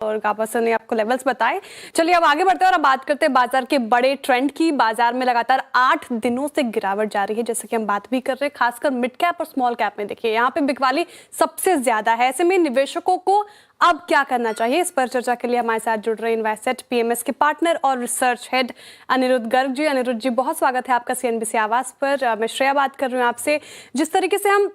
और गाबा सर ने आपको लेवल्स बताए। चलिए अब आगे बढ़ते हैं और अब बात करते हैं बाजार के बड़े ट्रेंड की। बाजार में लगातार 8 दिनों से गिरावट जारी है, जैसे कि हम बात भी कर रहे हैं, खासकर मिड कैप और स्मॉल कैप में। देखिए यहाँ पे बिकवाली सबसे ज्यादा है। ऐसे में निवेशकों को अब क्या करना चाहिए, इस पर चर्चा के लिए हमारे साथ जुड़ रहे इन्वेस्टसेट पीएमएस के पार्टनर और रिसर्च हेड अनिरुद्ध गर्ग जी। अनिरुद्ध जी, बहुत स्वागत है आपका सीएनबीसी आवाज पर। मैं श्रेया बात कर रही हूँ आपसे। जिस तरीके से हम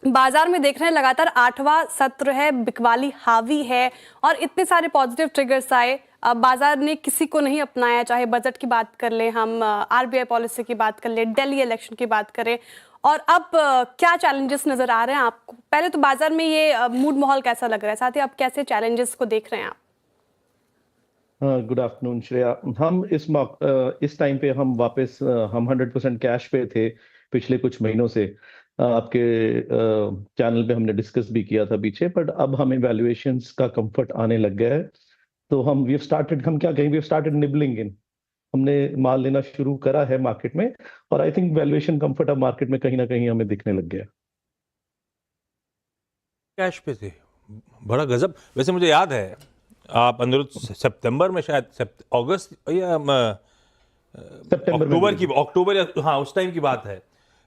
बाजार में देख रहे हैं, लगातार 8वां सत्र है, बिकवाली हावी है और इतने सारे पॉजिटिव ट्रिगर्स आए, बाजार ने किसी को नहीं अपनाया। चाहे बजट की बात कर लें, हम आरबीआई पॉलिसी की बात कर लें, दिल्ली इलेक्शन की बात करें, और अब क्या चैलेंजेस नजर आ रहे हैं आपको? पहले तो बाजार में ये मूड माहौल कैसा लग रहा है, साथ ही आप कैसे चैलेंजेस को देख रहे हैं आप? Good afternoon Shreya. हम इस टाइम पे हम वापस हम 100% कैश पे थे पिछले कुछ महीनों से। आपके चैनल पे हमने डिस्कस भी किया था पीछे, बट अब हमें वैल्यूएशंस का कंफर्ट आने लग गया है। तो हम क्या कहें, वी हैव स्टार्टेड निबलिंग इन। हमने माल लेना शुरू करा है मार्केट में, और आई थिंक वैल्यूएशन कंफर्ट अब मार्केट में कहीं ना कहीं हमें दिखने लग गया। कैश पे थे, बड़ा गजब। वैसे मुझे याद है आप अनिरुद्ध सितंबर में, शायद अगस्त या अक्टूबर या हाँ उस टाइम की बात है,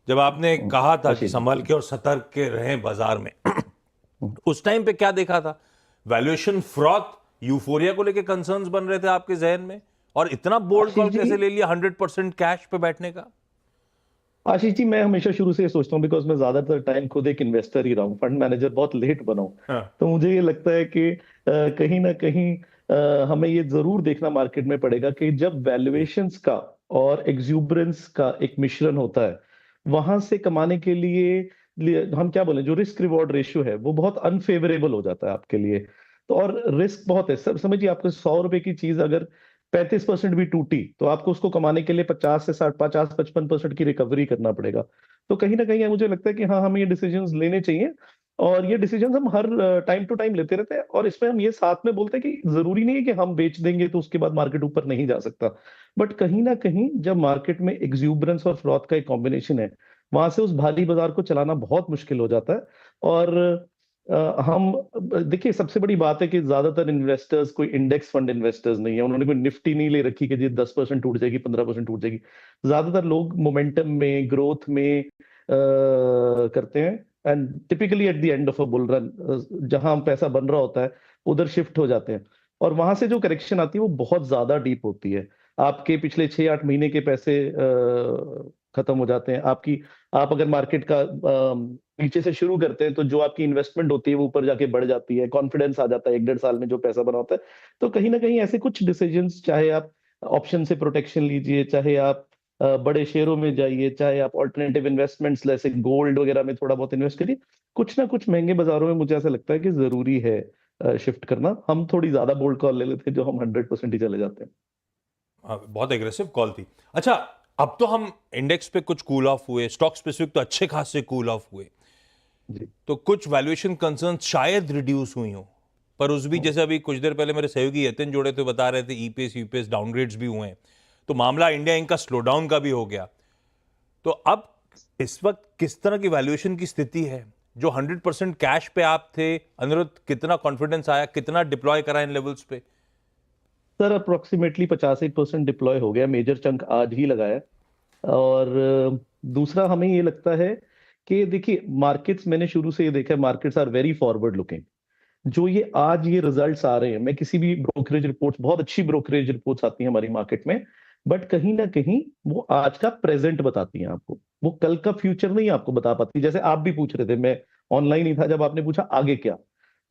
जब आपने कहा था कि संभल के और सतर्क के रहें बाजार में। उस टाइम पे क्या देखा था? वैल्यूएशन फ्रॉथ, यूफोरिया को लेके कंसर्न्स बन रहे थे आपके जहन में, और इतना बोल्ड कॉल कैसे ले लिया 100% कैश पे बैठने का? आशीष जी, मैं हमेशा शुरू से ये सोचता हूँ, बिकॉज मैं ज्यादातर टाइम खुद एक इन्वेस्टर ही रहा हूँ, फंड मैनेजर बहुत लेट बना हूँ। हाँ। तो मुझे ये लगता है कि कहीं ना कहीं हमें ये जरूर देखना मार्केट में पड़ेगा कि जब वैल्यूएशंस का और एक्सुबरेंस का एक मिश्रण होता है, वहां से कमाने के लिए हम क्या बोले, जो रिस्क रिवॉर्ड रेशियो है वो बहुत अनफेवरेबल हो जाता है आपके लिए। तो और रिस्क बहुत है। सब समझिए, आपको 100 रुपए की चीज अगर 35% भी टूटी तो आपको उसको कमाने के लिए 50 से 60, 50-55% की रिकवरी करना पड़ेगा। तो कहीं ना कहीं मुझे लगता है कि हाँ, हमें ये डिसीजंस लेने चाहिए, और ये डिसीजंस हम हर टाइम टू टाइम लेते रहते हैं। और इसमें हम ये साथ में बोलते हैं कि जरूरी नहीं है कि हम बेच देंगे तो उसके बाद मार्केट ऊपर नहीं जा सकता, बट कहीं ना कहीं जब मार्केट में एक्सुबरेंस और फ्रॉथ का एक कॉम्बिनेशन है, वहां से उस भारी बाजार को चलाना बहुत मुश्किल हो जाता है। और हम देखिए, सबसे बड़ी बात है कि ज्यादातर इन्वेस्टर्स कोई इंडेक्स फंड इन्वेस्टर्स नहीं है। उन्होंने कोई निफ्टी नहीं ले रखी कि जी 10% टूट जाएगी, 15% टूट जाएगी। ज्यादातर लोग मोमेंटम में, ग्रोथ में करते हैं, and typically at the end of a bull run जहां पैसा बन रहा होता है उधर शिफ्ट हो जाते हैं। और वहां से जो करेक्शन आती है वो बहुत ज्यादा डीप होती है। आपके पिछले 6-8 महीने के पैसे खत्म हो जाते हैं आपकी। आप अगर मार्केट का नीचे से शुरू करते हैं तो जो आपकी इन्वेस्टमेंट होती है वो ऊपर जाके बढ़ जाती है, कॉन्फिडेंस आ जाता है 1-1.5 साल में जो पैसा बना होता है। तो कहीं ना कहीं ऐसे कुछ डिसीजंस, चाहे आप ऑप्शन से प्रोटेक्शन लीजिए, चाहे आप बड़े शेयरों में जाइए, चाहे आप ऑल्टरनेटिव इन्वेस्टमेंट्स जैसे गोल्ड वगैरह में थोड़ा बहुत इन्वेस्ट करिए, कुछ ना कुछ महंगे बाजारों में मुझे ऐसा लगता है कि जरूरी है शिफ्ट करना। हम थोड़ी ज्यादा बोल्ड कॉल ले लेते हैं जो हम 100% ही चले जाते हैं। बहुत एग्रेसिव कॉल थी। अच्छा, अब तो हम इंडेक्स पे कुछ कूल ऑफ हुए, स्टॉक स्पेसिफिक तो अच्छे खासे कूल ऑफ हुए, जी। तो कुछ वैल्यूएशन कंसर्न शायद रिड्यूस हुई हो, पर उस भी जैसे अभी कुछ देर पहले मेरे सहयोगी यतिन जोड़े तो बता रहे थे ईपीएस यूपीएस डाउनग्रेड्स भी हुए हैं, तो मामला इंडिया इंक का स्लो डाउन का भी हो गया। तो अब इस वक्त किस तरह की वैल्यूएशन की स्थिति है? जो 100% कैश पे आप थे, अनिरुद्ध, कितना कॉन्फिडेंस आया, कितना डिप्लॉय करा इन लेवल्स पे? सर अप्रोक्सीमेटली 85% डिप्लॉय हो गया, मेजर चंक आज ही लगाया। और दूसरा हमें ये लगता है कि देखिए, मार्केट्स, मैंने शुरू से ये देखा है, markets are very forward looking. जो ये आज ये रिजल्ट्स आ रहे हैं, मैं किसी भी ब्रोकरेज रिपोर्ट्स, बहुत अच्छी ब्रोकरेज रिपोर्ट्स आती हैं हमारी मार्केट में, बट कहीं ना कहीं वो आज का प्रेजेंट बताती हैं आपको, वो कल का फ्यूचर नहीं आपको बता पाती। जैसे आप भी पूछ रहे थे, मैं ऑनलाइन ही था जब आपने पूछा आगे क्या,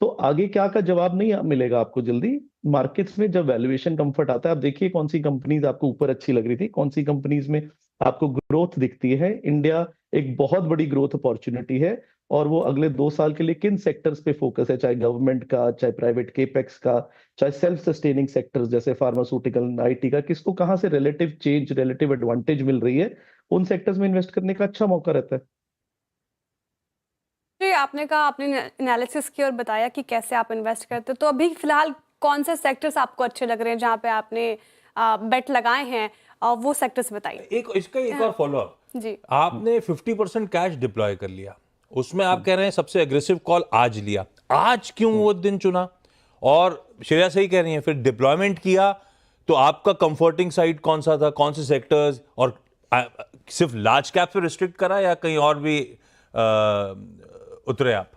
तो आगे क्या का जवाब नहीं मिलेगा आपको जल्दी। मार्केट्स में जब वैल्यूएशन कंफर्ट आता है, आप देखिए कौन सी कंपनीज आपको ऊपर अच्छी लग रही थी, कौन सी कंपनीज में आपको ग्रोथ दिखती है। इंडिया एक बहुत बड़ी ग्रोथ अपॉर्चुनिटी है, और वो अगले 2 साल के लिए किन सेक्टर्स पे फोकस है, चाहे गवर्नमेंट का, चाहे प्राइवेट केपेक्स का, चाहे सेल्फ सस्टेनिंग सेक्टर्स जैसे फार्मास्यूटिकल, आईटी का, किसको कहाँ से रिलेटिव चेंज, रिलेटिव एडवांटेज मिल रही है, उन सेक्टर्स में इन्वेस्ट करने का अच्छा मौका रहता है। जी, आपने कहा, आपने एनालिसिस की और बताया कि कैसे आप इन्वेस्ट करते हो, तो अभी फिलहाल कौन से सेक्टर्स आपको अच्छे लग रहे हैं जहां पे आपने बेट लगाए हैं, वो सेक्टर्स बताइए। इसका एक और फॉलोअप जी। आपने 50% कैश डिप्लॉय कर लिया, उसमें आप कह रहे हैं सबसे एग्रेसिव कॉल आज लिया, आज क्यों वो दिन चुना? और श्रेया सही कह रही हैं, फिर डिप्लॉयमेंट किया तो आपका कंफर्टिंग साइड कौन सा था, कौन से सेक्टर्स, और सिर्फ लार्ज कैप पे रिस्ट्रिक्ट करा या कहीं और भी उतरे आप?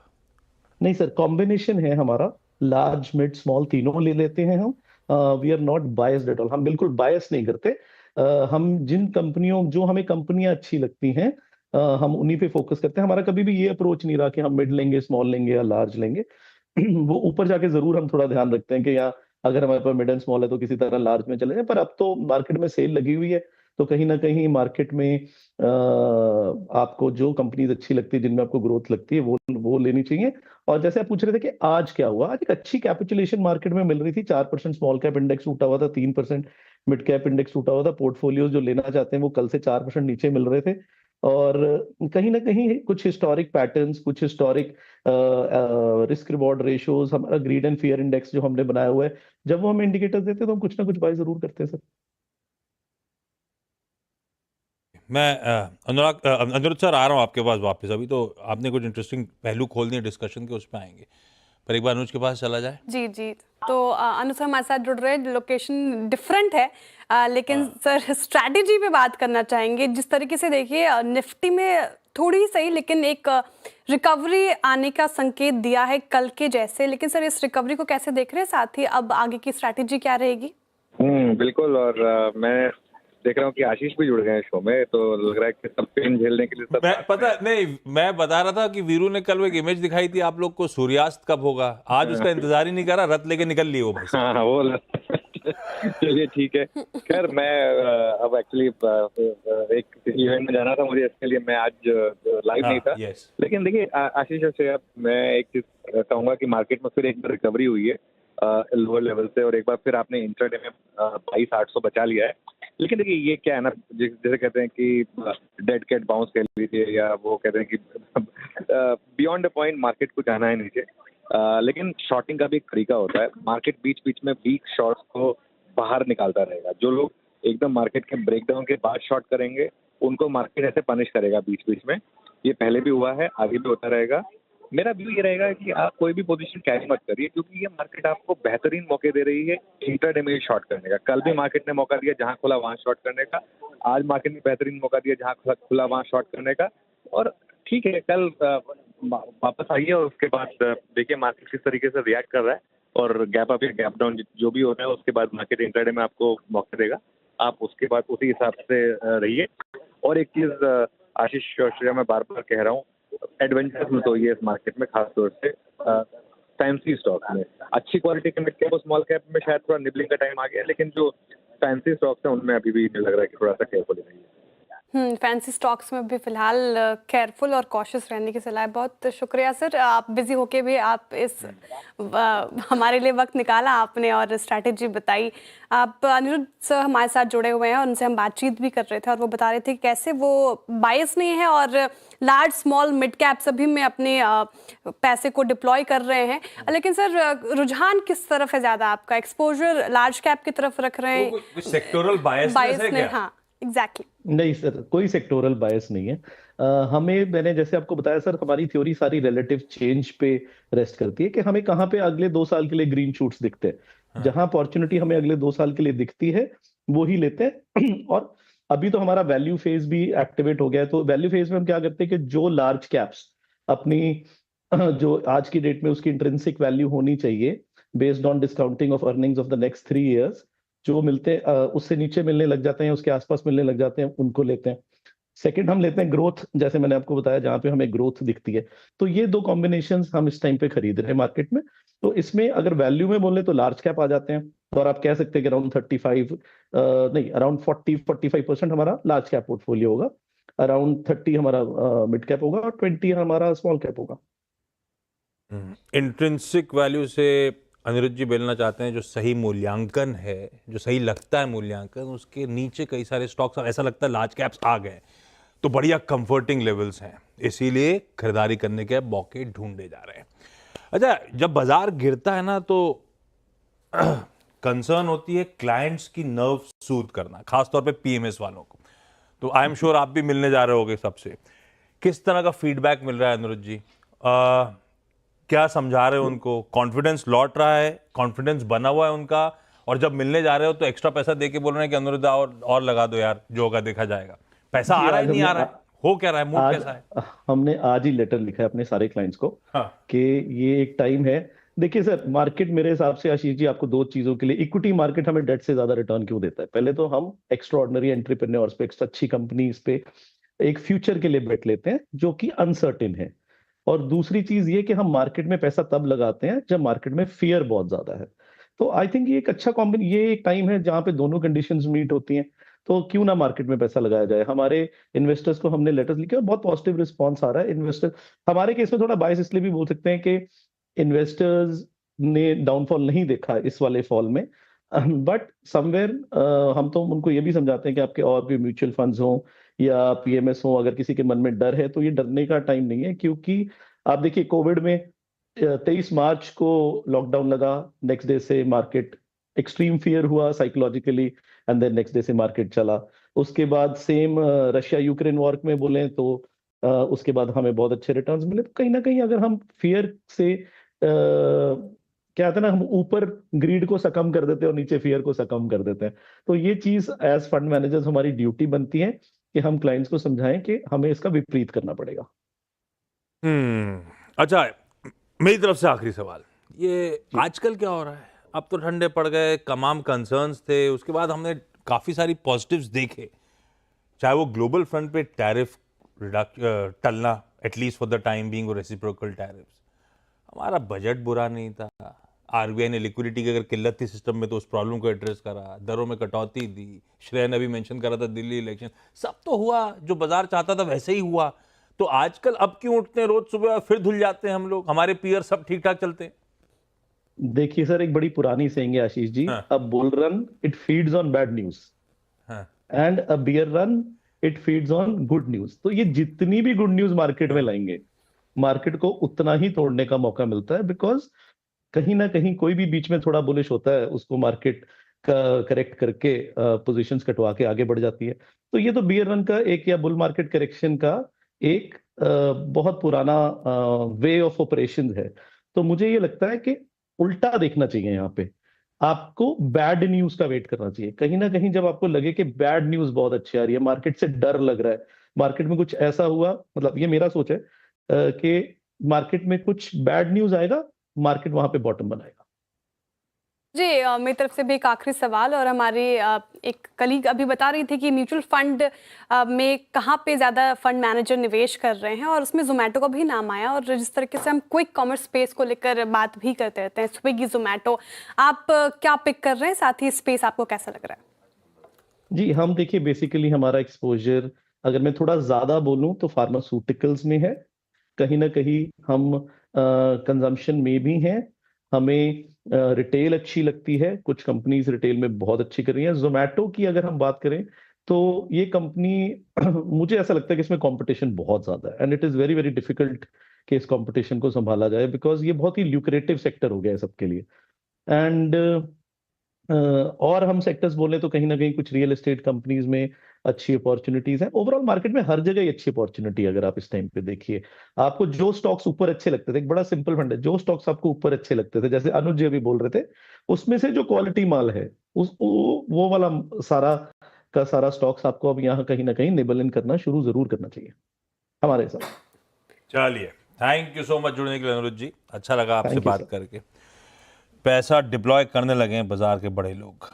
नहीं सर, कॉम्बिनेशन है हमारा, लार्ज मिड स्मॉल तीनों ले लेते हैं हम। We are not biased at all, हम बिल्कुल बायस नहीं करते। हम जिन कंपनियों, जो हमें कंपनियां अच्छी लगती हैं, हम उन्हीं पे फोकस करते हैं। हमारा कभी भी ये अप्रोच नहीं रहा कि हम मिड लेंगे, स्मॉल लेंगे या लार्ज लेंगे। वो ऊपर जाके जरूर हम थोड़ा ध्यान रखते हैं कि या अगर हमारे पास मिड एंड स्मॉल है तो किसी तरह लार्ज में चले जाए, पर अब तो मार्केट में सेल लगी हुई है, तो कहीं ना कहीं मार्केट में आपको जो कंपनीज अच्छी लगती है, जिनमें आपको ग्रोथ लगती है, वो लेनी चाहिए। और जैसे आप पूछ रहे थे कि आज क्या हुआ, आज एक अच्छी कैपिटुलेशन मार्केट में मिल रही थी। 4% स्मॉल कैप इंडेक्स टूटा हुआ था, 3% मिड कैप इंडेक्स टूटा हुआ था। पोर्टफोलियोज जो लेना चाहते हैं वो कल से 4% नीचे मिल रहे थे। और कहीं ना कहीं कुछ हिस्टोरिक पैटर्न्स, कुछ हिस्टोरिक रिस्क रिवॉर्ड रेशियोज, हमारा ग्रीड एंड फियर इंडेक्स जो हमने बनाया हुआ है, जब वो हमें इंडिकेटर्स देते हैं तो हम कुछ ना कुछ बाय जरूर करते हैं सर। मैं अनिरुद्ध सर आ रहा हूँ आपके पास वापस। अभी तो आपने कुछ इंटरेस्टिंग पहलू खोल दिए डिस्कशन के, उस पर आएंगे, पर एक बार अनुज के पास चला जाए। जी जी, तो अनुज सर हमारे साथ जुड़ रहे हैं। लोकेशन डिफरेंट है, लेकिन सर स्ट्रैटेजी पे बात करना चाहेंगे। जिस तरीके से देखिए निफ्टी में थोड़ी ही सही लेकिन एक रिकवरी आने का संकेत दिया है कल के जैसे, लेकिन सर इस रिकवरी को कैसे देख रहे हैं, साथ ही अब आगे की स्ट्रैटेजी क्या रहेगी? बिल्कुल। और मैं देख रहा हूँ कि आशीष भी जुड़ गए हैं शो में, तो लग रहा है कि सब पेन झेलने के लिए सब मैं बता रहा था कि वीरू ने कल वो एक इमेज दिखाई थी आप लोग को, सूर्यास्त कब होगा, आज उसका इंतजार ही नहीं कर रहा, रथ लेके निकल लिए वो भाई साहब। हाँ वो चलिए ठीक है। खैर मैं अब एक्चुअली एक इवेंट में जाना था मुझे, इसके लिए मैं आज लाइव नहीं था। लेकिन देखिए आशीष से मैं एक चीज कहूंगा कि मार्केट में फिर एक बार रिकवरी हुई है लोअर लेवल से, और एक बार फिर आपने इंट्राडे में 22,800 बचा लिया है। लेकिन देखिए ये क्या है ना, जैसे कहते हैं कि डेड कैट बाउंस कह लीजिए, या वो कहते हैं कि बियॉन्ड द पॉइंट मार्केट को जाना है नीचे। लेकिन शॉर्टिंग का भी एक तरीका होता है, मार्केट बीच बीच में वीक शॉर्ट्स को बाहर निकालता रहेगा। जो लोग एकदम मार्केट के ब्रेकडाउन के बाद शॉर्ट करेंगे उनको मार्केट ऐसे पनिश करेगा बीच बीच में। ये पहले भी हुआ है, आगे भी होता रहेगा। मेरा व्यू ये रहेगा कि आप कोई भी पोजीशन कैरी मत करिए, क्योंकि ये मार्केट आपको बेहतरीन मौके दे रही है इंट्राडे में शॉर्ट करने का। कल भी मार्केट ने मौका दिया जहां खुला वहां शॉर्ट करने का, आज मार्केट ने बेहतरीन मौका दिया जहां खुला वहां शॉर्ट करने का। और ठीक है, कल वापस आइए और उसके बाद देखिए मार्केट किस तरीके से रिएक्ट कर रहा है, और गैप अप या गैप डाउन जो भी होता है उसके बाद मार्केट इंट्राडे में आपको मौका देगा, आप उसके बाद उसी हिसाब से रहिए। और एक चीज आशीष और श्रेया मैं बार बार कह रहा हूँ, एडवेंचरस मत होइए इस मार्केट में, खासतौर से फैंसी स्टॉक में। अच्छी क्वालिटी के मिड कैप और स्मॉल कैप में शायद थोड़ा निबलिंग का टाइम आ गया, लेकिन जो फैंसी स्टॉक्स हैं उनमें अभी भी लग रहा है कि थोड़ा सा केयरफुल रहिए। फैंसी स्टॉक्स में भी फिलहाल केयरफुल और कॉशियस रहने की सलाह है। बहुत शुक्रिया सर, आप बिजी होके भी आप इस हमारे लिए वक्त निकाला आपने और स्ट्रैटेजी बताई। आप अनिरुद्ध सर हमारे साथ जुड़े हुए हैं, उनसे हम बातचीत भी कर रहे थे और वो बता रहे थे कि कैसे वो बायस नहीं है और लार्ज स्मॉल मिड कैप सभी में अपने पैसे को डिप्लॉय कर रहे हैं। लेकिन सर रुझान किस तरफ है ज़्यादा आपका? एक्सपोजर लार्ज कैप की तरफ रख रहे हैं? सेक्टोरल बायस है क्या? हाँ एग्जैक्टली। नहीं सर, कोई सेक्टोरल बायस नहीं है। मैंने जैसे आपको बताया सर, हमारी थ्योरी सारी रिलेटिव चेंज पे रेस्ट करती है कि हमें कहाँ पे अगले 2 साल के लिए ग्रीन शूट्स दिखते हैं। जहां अपॉर्चुनिटी हमें अगले 2 साल के लिए दिखती है वो ही लेते हैं। और अभी तो हमारा वैल्यू फेज भी एक्टिवेट हो गया है। तो वैल्यू फेज में हम क्या करते हैं कि जो लार्ज कैप्स अपनी जो आज की डेट में उसकी इंट्रिंसिक वैल्यू होनी चाहिए based on discounting of earnings of the next 3 years, जो मिलते हैं उससे नीचे मिलने लग जाते हैं, उसके आसपास मिलने लग जाते हैं, उनको लेते हैं। सेकंड हम लेते हैं ग्रोथ, जैसे मैंने आपको बताया जहां पे हमें ग्रोथ दिखती है। तो ये 2 कॉम्बिनेशंस हम इस टाइम पे खरीद रहे हैं मार्केट में। तो इसमें अगर वैल्यू में बोले तो लार्ज कैप आ जाते हैं, और आप कह सकते हैं कि अराउंड 45% हमारा लार्ज कैप पोर्टफोलियो होगा, अराउंड 30 हमारा मिड कैप होगा और 20 हमारा स्मॉल कैप होगा। इंट्रिंसिक वैल्यू से अनिरुद्ध जी बोलना चाहते हैं जो सही मूल्यांकन है, जो सही लगता है मूल्यांकन, उसके नीचे कई सारे स्टॉक्स ऐसा लगता है लार्ज कैप्स आ गए तो बढ़िया कंफर्टिंग लेवल्स हैं, इसीलिए खरीदारी करने के मौके ढूंढे जा रहे हैं। अच्छा, जब बाजार गिरता है ना तो कंसर्न होती है क्लाइंट्स की नर्व सूद करना, खासतौर पे पीएमएस वालों को। तो आई एम श्योर आप भी मिलने जा रहे होगे सबसे, किस तरह का फीडबैक मिल रहा है अनिरुद्ध जी? क्या समझा रहे हो उनको? कॉन्फिडेंस लौट रहा है, कॉन्फिडेंस बना हुआ है उनका, और जब मिलने जा रहे हो तो एक्स्ट्रा पैसा दे के बोल रहे हैं कि अनुरुद्धा और लगा दो यार, जो होगा देखा जाएगा। पैसा आ रहा है, नहीं आ रहा है, हो क्या रहा है, मूड आज कैसा है? हमने आज ही लेटर लिखा है अपने सारे क्लाइंट्स को हाँ। कि ये एक टाइम है। देखिए सर, मार्केट मेरे हिसाब से आशीष जी आपको दो चीजों के लिए, इक्विटी मार्केट हमें डेट से ज्यादा रिटर्न क्यों देता है? पहले तो हम एक्स्ट्राऑर्डिनरी एंटरप्रेन्योर्स पे, अच्छी कंपनीज पे एक फ्यूचर के लिए बेट लेते हैं जो कि अनसर्टेन है। और दूसरी चीज ये कि हम मार्केट में पैसा तब लगाते हैं जब मार्केट में फियर बहुत ज्यादा है। तो आई थिंक ये एक अच्छा कॉम्बिनेशन, ये एक टाइम है जहां पे दोनों कंडीशंस मीट होती हैं। तो क्यों ना मार्केट में पैसा लगाया जाए। हमारे इन्वेस्टर्स को हमने लेटर्स लिखे और बहुत पॉजिटिव रिस्पॉन्स आ रहा है। इन्वेस्टर हमारे केस में थोड़ा बायस इसलिए भी बोल सकते हैं कि इन्वेस्टर्स ने डाउनफॉल नहीं देखा इस वाले फॉल में, बट समवेयर हम तो उनको ये भी समझाते हैं कि आपके और भी म्यूचुअल फंड्स हों या पीएमएस हो, अगर किसी के मन में डर है तो ये डरने का टाइम नहीं है। क्योंकि आप देखिए कोविड में 23 मार्च को लॉकडाउन लगा, नेक्स्ट डे से मार्केट एक्सट्रीम फियर हुआ psychologically, and then next day से मार्केट चला। उसके बाद सेम रशिया यूक्रेन वॉर में बोले तो उसके बाद हमें बहुत अच्छे रिटर्न्स मिले। तो कहीं ना कहीं अगर हम फियर से क्या कहते हैं ना, हम ऊपर ग्रीड को सकम कर देते हैं और नीचे फियर को सकम कर देते हैं। तो ये चीज एज फंड मैनेजर्स हमारी ड्यूटी बनती है कि हम क्लाइंट्स को समझाएं कि हमें इसका विपरीत करना पड़ेगा। अच्छा, मेरी तरफ से आखिरी सवाल, ये आजकल क्या हो रहा है? अब तो ठंडे पड़ गए, तमाम कंसर्न्स थे, उसके बाद हमने काफी सारी पॉजिटिव्स देखे, चाहे वो ग्लोबल फ्रंट पे टैरिफ टलना, at least for the time being, और रेसिप्रोकल टैरिफ्स। हमारा बजट बुरा नहीं था, आरबीआई ने लिक्विडिटी की अगर किल्लत थी सिस्टम में तो उस प्रॉब्लम को एड्रेस करा, दरों में कटौती दी, श्रेय ने अभी मेंशन करा था दिल्ली इलेक्शन, सब तो हुआ जो बाजार चाहता था वैसे ही हुआ। तो आजकल अब क्यों उठते हैं रोज सुबह फिर धुल जाते हैं हम लोग? हमारे पीयर सब ठीक ठाक चलते हैं। देखिए सर, एक बड़ी पुरानी सेइंग है आशीष जी, हाँ। A bull run it feeds on bad news हाँ। And a bear run it feeds on good news. तो ये जितनी भी गुड न्यूज मार्केट में लाएंगे, मार्केट को उतना ही तोड़ने का मौका मिलता है। बिकॉज कहीं ना कहीं कोई भी बीच में थोड़ा बुलिश होता है, उसको मार्केट का करेक्ट करके पोजीशंस कटवा के आगे बढ़ जाती है। तो ये तो बियर रन का एक, या बुल मार्केट करेक्शन का एक बहुत पुराना वे ऑफ ऑपरेशन है। तो मुझे ये लगता है कि उल्टा देखना चाहिए। यहाँ पे आपको बैड न्यूज का वेट करना चाहिए। कहीं ना कहीं जब आपको लगे कि बैड न्यूज बहुत अच्छी आ रही है, मार्केट से डर लग रहा है, मार्केट में कुछ ऐसा हुआ, मतलब ये मेरा सोच है कि मार्केट में कुछ बैड न्यूज आएगा, मार्केट वहां पे बॉटम बनाएगा। जी, मेरी तरफ से भी एक आखिरी सवाल, और हमारी एक कलीग अभी बता रही थी कि म्यूचुअल फंड में कहाँ पे ज़्यादा फंड मैनेजर निवेश कर रहे हैं, और उसमें जोमेटो का भी नाम आया। और जिस तरीके से हम क्विक कॉमर्स स्पेस को लेकर बात भी करते रहते हैं, स्विगी, जोमेटो, आप क्या पिक कर रहे हैं? साथ ही स्पेस आपको कैसा लग रहा है? जी, हम देखिए बेसिकली हमारा एक्सपोजर, अगर मैं थोड़ा ज्यादा बोलूं तो फार्मास्यूटिकल्स में है। कहीं ना कहीं हम कंजम्पशन में भी हैं। हमें रिटेल अच्छी लगती है, कुछ कंपनीज रिटेल में बहुत अच्छी कर रही हैं। जोमेटो की अगर हम बात करें तो ये कंपनी मुझे ऐसा लगता है कि इसमें कंपटीशन बहुत ज्यादा है, and it is very very difficult कि इस कंपटीशन को संभाला जाए, बिकॉज ये बहुत ही ल्यूक्रेटिव सेक्टर हो गया है सबके लिए। एंड और हम सेक्टर्स बोले तो कहीं ना कहीं कुछ रियल एस्टेट कंपनीज में अच्छी अपॉर्चुनिटीज हैं। ओवरऑल मार्केट में हर जगह ही अच्छी अपॉर्चुनिटी है। अगर आप इस टाइम पे देखिए, आपको जो स्टॉक्स ऊपर अच्छे लगते थे, एक बड़ा सिंपल फंड है, जो स्टॉक्स आपको ऊपर अच्छे लगते थे, जैसे अनुज जी अभी बोल रहे थे, उसमें से जो क्वालिटी माल है उस वो वाला सारा का सारा स्टॉक्स आपको अब यहाँ कहीं ना कहीं निबल इन करना शुरू जरूर करना चाहिए हमारे हिसाब से। चलिए, थैंक यू सो मच जुड़ने के लिए अनुरुद्ध जी, अच्छा लगा आपसे Thank you, बात sir. करके। पैसा डिप्लॉय करने लगे हैं बाजार के बड़े लोग।